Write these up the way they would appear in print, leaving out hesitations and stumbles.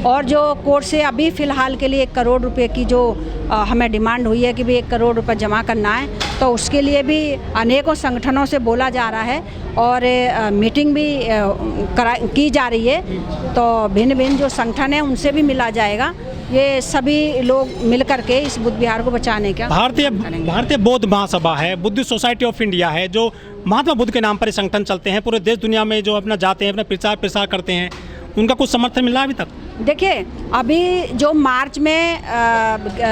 और जो कोर्ट से अभी फ़िलहाल के लिए 1 करोड़ रुपए की जो हमें डिमांड हुई है कि भाई 1 करोड़ रुपए जमा करना है, तो उसके लिए भी अनेकों संगठनों से बोला जा रहा है और मीटिंग भी की जा रही है। तो भिन्न भिन्न जो संगठन है उनसे भी मिला जाएगा। ये सभी लोग मिलकर के इस बुद्ध विहार को बचाने का भारतीय बौद्ध महासभा है, बुद्धिस्ट सोसाइटी ऑफ इंडिया है, जो महात्मा बुद्ध के नाम पर संगठन चलते हैं, पूरे देश दुनिया में जो अपना जाते हैं, अपना प्रचार प्रसार करते हैं, उनका कुछ समर्थन मिला अभी तक? देखिए, अभी जो मार्च में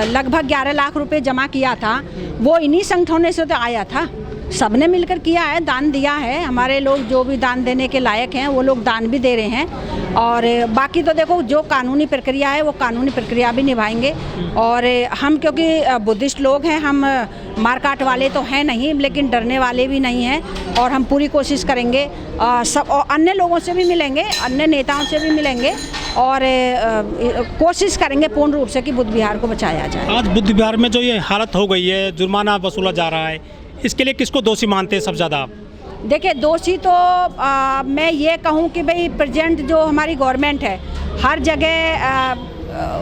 लगभग 11 लाख रुपए जमा किया था, वो इन्हीं संगठनों से तो आया था। सबने मिलकर किया है, दान दिया है। हमारे लोग जो भी दान देने के लायक हैं वो लोग दान भी दे रहे हैं। और बाकी तो देखो, जो कानूनी प्रक्रिया है वो कानूनी प्रक्रिया भी निभाएंगे। और हम क्योंकि बुद्धिस्ट लोग हैं, हम मारकाट वाले तो हैं नहीं, लेकिन डरने वाले भी नहीं हैं। और हम पूरी कोशिश करेंगे, सब और अन्य लोगों से भी मिलेंगे, अन्य नेताओं से भी मिलेंगे और कोशिश करेंगे पूर्ण रूप से कि बुद्ध विहार को बचाया जाए। आज बुद्ध विहार में जो ये हालत हो गई है, जुर्माना वसूला जा रहा है, इसके लिए किसको दोषी मानते हैं सब ज़्यादा आप? देखिए, दोषी तो मैं ये कहूँ कि भाई प्रेजेंट जो हमारी गवर्नमेंट है, हर जगह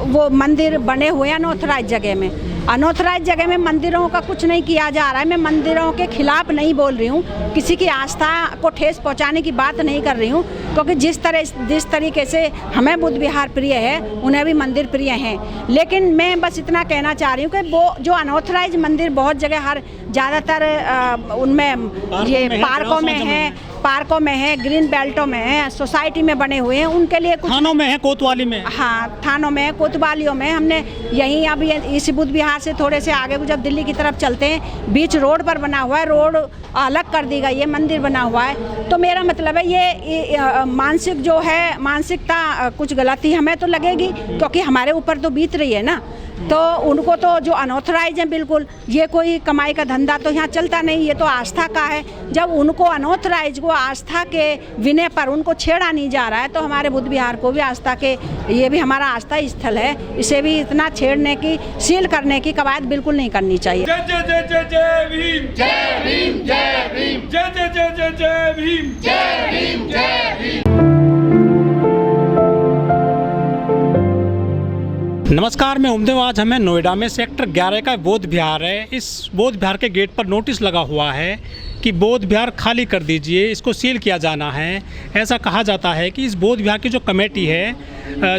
वो मंदिर बने हुए हैं अनऑथराइज जगह में। अनऑथराइज जगह में मंदिरों का कुछ नहीं किया जा रहा है। मैं मंदिरों के खिलाफ नहीं बोल रही हूँ, किसी की आस्था को ठेस पहुँचाने की बात नहीं कर रही हूँ, क्योंकि जिस तरीके से हमें बुद्ध विहार प्रिय है, उन्हें भी मंदिर प्रिय हैं। लेकिन मैं बस इतना कहना चाह रही हूँ कि वो जो अनऑथराइज मंदिर बहुत जगह हर ज़्यादातर उनमें ये पार्कों में है, ग्रीन बेल्टों में है, सोसाइटी में बने हुए हैं, उनके लिए कुछ थानों में है, कोतवाली में। हाँ, थानों में, कोतवालियों में। हमने यहीं अभी इस बुद्ध विहार से थोड़े से आगे को जब दिल्ली की तरफ चलते हैं, बीच रोड पर बना हुआ है, रोड अलग कर दी गई है, मंदिर बना हुआ है। तो मेरा मतलब है ये मानसिक जो है, मानसिकता कुछ गलती हमें तो लगेगी, क्योंकि हमारे ऊपर तो बीत रही है ना। तो उनको तो जो अनऑथराइज है, बिल्कुल ये कोई कमाई का धंधा तो यहाँ चलता नहीं, ये तो आस्था का है। जब उनको अनऑथराइज को आस्था के विनय पर उनको छेड़ा नहीं जा रहा है, तो हमारे बुद्ध विहार को भी आस्था के, ये भी हमारा आस्था स्थल है, इसे भी इतना छेड़ने की, सील करने की कवायद बिल्कुल नहीं करनी चाहिए। जय जय जय जय जय भीम, जय भीम, जय भीम, जय जय जय जय जय भीम, जय भीम, जय भीम। नमस्कार, मैं उम्देव। आज हमें नोएडा में सेक्टर 11 का बौद्ध विहार है। इस बौद्ध विहार के गेट पर नोटिस लगा हुआ है कि बौद्ध विहार खाली कर दीजिए, इसको सील किया जाना है। ऐसा कहा जाता है कि इस बौद्ध विहार की जो कमेटी है,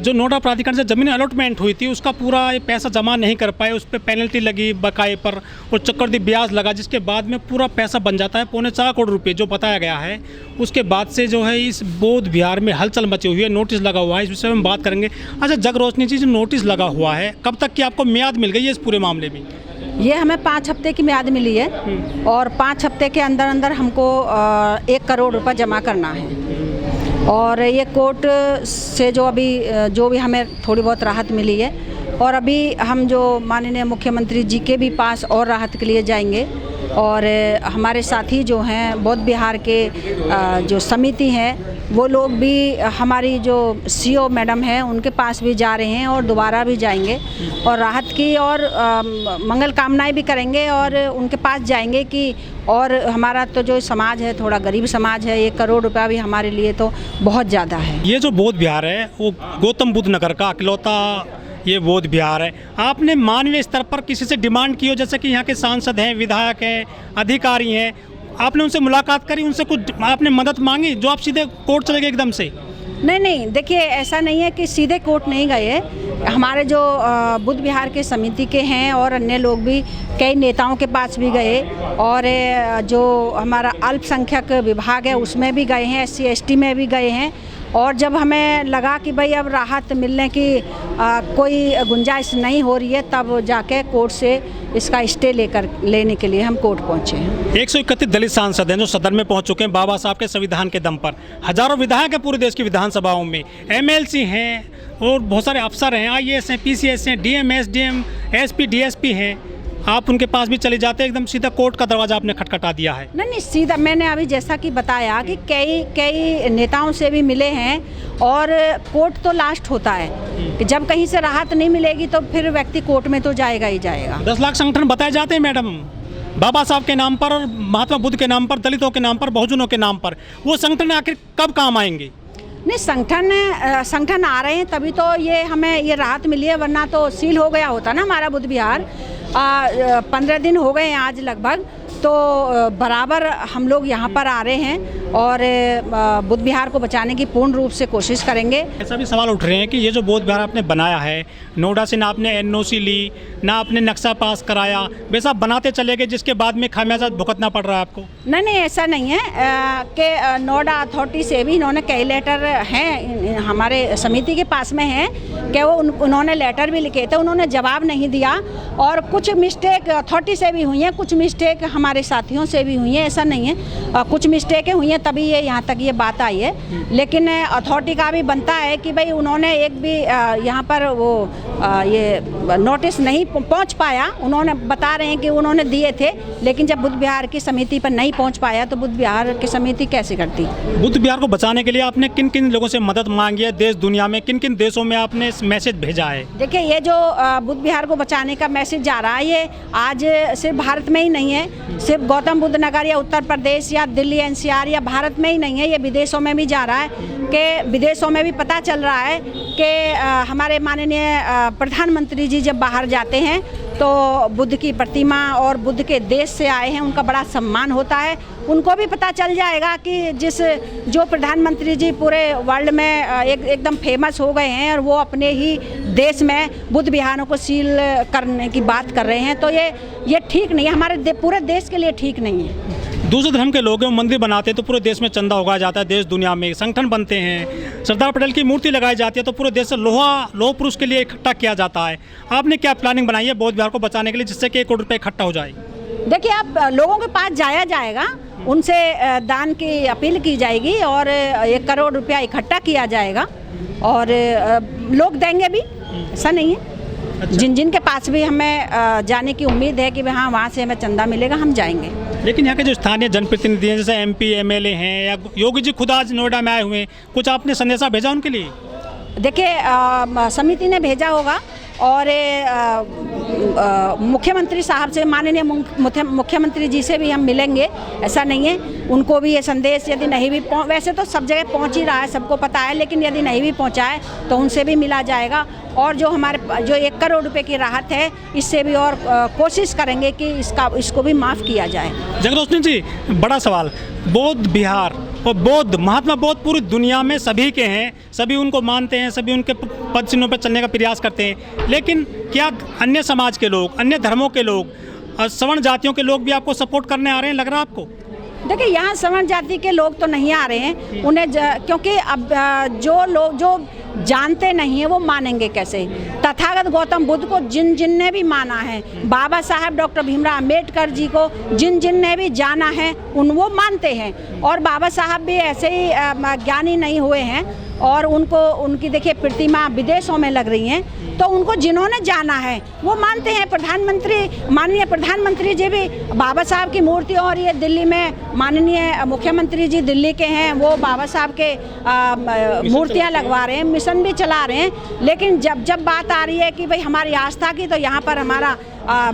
जो नोएडा प्राधिकरण से ज़मीन अलॉटमेंट हुई थी, उसका पूरा पैसा जमा नहीं कर पाए, उस पर पेनल्टी लगी बकाये पर और चक्रवृद्धि ब्याज लगा, जिसके बाद में पूरा पैसा बन जाता है 4.25 करोड़ रुपये जो बताया गया है। उसके बाद से जो है इस बौद्ध विहार में हलचल मची हुई है, नोटिस लगा हुआ है, इस विषय में बात करेंगे। अच्छा, जग रोशनी जी, जो नोटिस लगा हुआ है, कब तक की आपको मियाद मिल गई है इस पूरे मामले में? ये हमें 5 हफ्ते की मियाद मिली है और 5 हफ्ते के अंदर अंदर हमको 1 करोड़ रुपये जमा करना है। और ये कोर्ट से जो भी हमें थोड़ी बहुत राहत मिली है, और अभी हम जो माननीय मुख्यमंत्री जी के भी पास और राहत के लिए जाएंगे। और हमारे साथी जो हैं बौद्ध विहार के जो समिति है, वो लोग भी हमारी जो सीओ मैडम है उनके पास भी जा रहे हैं और दोबारा भी जाएंगे और राहत की और मंगल कामनाएं भी करेंगे और उनके पास जाएंगे कि, और हमारा तो जो समाज है थोड़ा गरीब समाज है, 1 करोड़ रुपया भी हमारे लिए तो बहुत ज़्यादा है। ये जो बौद्ध विहार है वो गौतम बुद्ध नगर का इकलौता ये बौद्ध विहार है। आपने मानवीय स्तर पर किसी से डिमांड की हो, जैसे कि यहाँ के सांसद हैं, विधायक हैं, अधिकारी हैं, आपने उनसे मुलाकात करी, उनसे कुछ आपने मदद मांगी, जो आप सीधे कोर्ट चले गए एकदम से? नहीं, देखिए, ऐसा नहीं है कि सीधे कोर्ट नहीं गए। हमारे जो बुद्ध विहार के समिति के हैं और अन्य लोग भी कई नेताओं के पास भी गए, और जो हमारा अल्पसंख्यक विभाग है उसमें भी गए हैं, SC ST में भी गए हैं। और जब हमें लगा कि भाई अब राहत मिलने की कोई गुंजाइश नहीं हो रही है, तब जाके कोर्ट से इसका स्टे लेने के लिए हम कोर्ट पहुंचे हैं। 131 दलित सांसद हैं जो सदन में पहुंच चुके हैं बाबा साहब के संविधान के दम पर। हजारों विधायक हैं पूरे देश की विधानसभाओं में, MLC हैं और बहुत सारे अफसर हैं, IAS हैं, PCS हैं, DM, SDM, SP, DSP हैं। आप उनके पास भी चले जाते, एकदम सीधा कोर्ट का दरवाजा आपने खटखटा दिया है। नहीं, सीधा मैंने अभी जैसा कि बताया कि कई नेताओं से भी मिले हैं, और कोर्ट तो लास्ट होता है कि जब कहीं से राहत नहीं मिलेगी तो फिर व्यक्ति कोर्ट में तो जाएगा ही जाएगा। 10 लाख संगठन बताए जाते हैं मैडम, बाबा साहब के नाम पर और महात्मा बुद्ध के नाम पर, दलितों के नाम पर, बहुजनों के नाम पर। वो संगठन आखिर कब काम आएंगे? नहीं, संगठन आ रहे हैं तभी तो ये हमें ये राहत मिली है, वरना तो सील हो गया होता ना हमारा बुद्ध विहार। 15 दिन हो गए हैं आज लगभग, तो बराबर हम लोग यहाँ पर आ रहे हैं और बुद्ध विहार को बचाने की पूर्ण रूप से कोशिश करेंगे। ऐसा भी सवाल उठ रहे हैं कि ये जो बौद्ध विहार आपने बनाया है, नोएडा से ना आपने NOC ली, ना आपने नक्शा पास कराया, बस आप बनाते चले गए, जिसके बाद में खामियाजा भुगतना पड़ रहा है आपको। नहीं, ऐसा नहीं है कि नोएडा अथॉरिटी से भी इन्होंने कई लेटर हैं हमारे समिति के पास में हैं कि वो उन्होंने लेटर भी लिखे थे, उन्होंने जवाब नहीं दिया। और कुछ मिस्टेक अथॉरिटी से भी हुई हैं, कुछ मिस्टेक हमारे साथियों से भी हुई हैं, ऐसा नहीं है। कुछ मिस्टेकें हुई हैं तभी ये यहाँ तक ये बात आई है, लेकिन अथॉरिटी का भी बनता है कि भाई उन्होंने एक भी यहाँ पर वो ये नोटिस नहीं पहुँच पाया। उन्होंने बता रहे हैं कि उन्होंने दिए थे, लेकिन जब बुद्ध विहार की समिति पर नहीं पहुँच पाया तो बुद्ध विहार की समिति कैसे करती। बुद्ध विहार को बचाने के लिए आपने किन किन लोगों से मदद मांगी है? देश दुनिया में किन किन देशों में आपने इस मैसेज भेजा है? देखिए, ये जो बुद्ध विहार को बचाने का मैसेज जा रहा है, ये आज सिर्फ भारत में ही नहीं है, सिर्फ गौतम बुद्ध नगर या उत्तर प्रदेश या दिल्ली NCR या भारत में ही नहीं है, ये विदेशों में भी जा रहा है। कि विदेशों में भी पता चल रहा है कि हमारे माननीय प्रधानमंत्री जी जब बाहर जाते हैं तो बुद्ध की प्रतिमा और बुद्ध के देश से आए हैं, उनका बड़ा सम्मान होता है। उनको भी पता चल जाएगा कि जो प्रधानमंत्री जी पूरे वर्ल्ड में एकदम फेमस हो गए हैं और वो अपने ही देश में बुद्ध विहारों को सील करने की बात कर रहे हैं, तो ये ठीक नहीं है, हमारे पूरे देश के लिए ठीक नहीं है। दूसरे धर्म के लोग मंदिर बनाते हैं तो पूरे देश में चंदा उगाया जाता है, देश दुनिया में संगठन बनते हैं, सरदार पटेल की मूर्ति लगाई जाती है तो पूरे देश से लोह पुरुष के लिए इकट्ठा किया जाता है। आपने क्या प्लानिंग बनाई है बौद्ध विहार को बचाने के लिए, जिससे कि 1 करोड़ रुपये इकट्ठा हो जाए? देखिए, आप लोगों के पास जाया जाएगा, उनसे दान की अपील की जाएगी और 1 करोड़ रुपया इकट्ठा किया जाएगा और लोग देंगे भी, ऐसा नहीं है। अच्छा। जिन के पास भी हमें जाने की उम्मीद है कि हाँ वहाँ से हमें चंदा मिलेगा, हम जाएंगे। लेकिन यहाँ के जो स्थानीय जनप्रतिनिधि हैं, जैसे MP MLA हैं या योगी जी खुद आज नोएडा में आए हुए हैं, कुछ आपने संदेशा भेजा उनके लिए? देखिए, समिति ने भेजा होगा और मुख्यमंत्री साहब से, माननीय मुख्यमंत्री जी से भी हम मिलेंगे, ऐसा नहीं है। उनको भी ये संदेश यदि नहीं भी वैसे तो सब जगह पहुंच ही रहा है, सबको पता है, लेकिन यदि नहीं भी पहुंचा है तो उनसे भी मिला जाएगा। और जो हमारे जो 1 करोड़ रुपए की राहत है, इससे भी और कोशिश करेंगे कि इसको भी माफ़ किया जाए। जगरोशनी जी, बड़ा सवाल, बौद्ध विहार और बौद्ध महात्मा बौद्ध पूरी दुनिया में सभी के हैं, सभी उनको मानते हैं, सभी उनके पद चिन्हों पर चलने का प्रयास करते हैं, लेकिन क्या अन्य समाज के लोग, अन्य धर्मों के लोग, सवर्ण जातियों के लोग भी आपको सपोर्ट करने आ रहे हैं, लग रहा है आपको? देखिए, यहाँ सवर्ण जाति के लोग तो नहीं आ रहे हैं, उन्हें क्योंकि अब जो लोग जो जानते नहीं है वो मानेंगे कैसे? तथागत गौतम बुद्ध को जिन ने भी माना है, बाबा साहब डॉक्टर भीमराव अम्बेडकर जी को जिन ने भी जाना है, वो मानते हैं। और बाबा साहब भी ऐसे ही ज्ञानी नहीं हुए हैं और उनकी देखिए प्रतिमा विदेशों में लग रही हैं, तो उनको जिन्होंने जाना है वो मानते हैं। माननीय प्रधानमंत्री जी भी बाबा साहब की मूर्ति, और ये दिल्ली में माननीय मुख्यमंत्री जी दिल्ली के हैं, वो बाबा साहब के मूर्तियां लगवा रहे हैं, मिशन भी चला रहे हैं। लेकिन जब बात आ रही है कि भाई हमारी आस्था की, तो यहाँ पर हमारा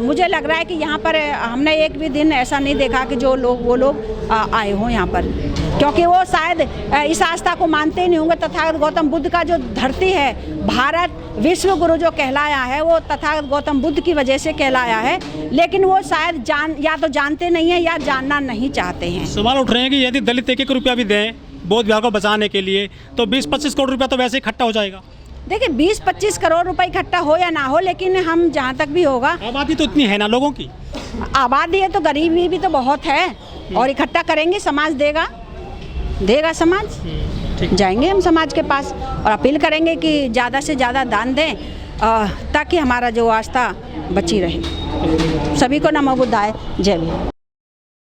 मुझे लग रहा है कि यहाँ पर हमने एक भी दिन ऐसा नहीं देखा कि वो लोग आए हों यहाँ पर, क्योंकि वो शायद इस आस्था को मानते ही नहीं होंगे। तथागत गौतम बुद्ध का जो धरती है, भारत विश्व गुरु जो कहलाया है, वो तथागत गौतम बुद्ध की वजह से कहलाया है, लेकिन वो शायद या तो जानते नहीं हैं या जानना नहीं चाहते हैं। सवाल उठ रहे हैं कि यदि दलित 1 रुपया भी दें बौद्ध विहार को बचाने के लिए, तो 20-25 करोड़ रुपया तो वैसे ही इकट्ठा हो जाएगा। देखिए, 20-25 करोड़ रुपए इकट्ठा हो या ना हो, लेकिन हम जहाँ तक भी होगा, आबादी तो इतनी है ना लोगों की, आबादी है तो गरीबी भी तो बहुत है, और इकट्ठा करेंगे, समाज देगा समाज। जाएंगे हम समाज के पास और अपील करेंगे कि ज़्यादा से ज़्यादा दान दें, ताकि हमारा जो आस्था बची रहे। सभी को नमो बुद्धाय, जय भीम।